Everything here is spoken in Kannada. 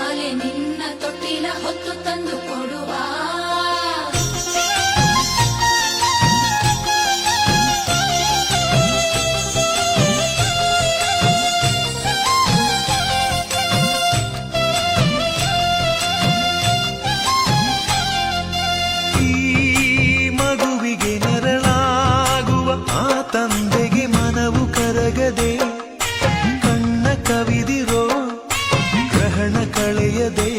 ಮಾಲೆ ನಿನ್ನ ತೊಟ್ಟಿಲ ಹೊತ್ತು ತಂದು ಕೊಡುವ ತಂದೆಗೆ ಮನವು ಕರಗದೆ ಕಣ್ಣ ಕವಿದಿರೋ ಗ್ರಹಣ ಕಳೆಯದೆ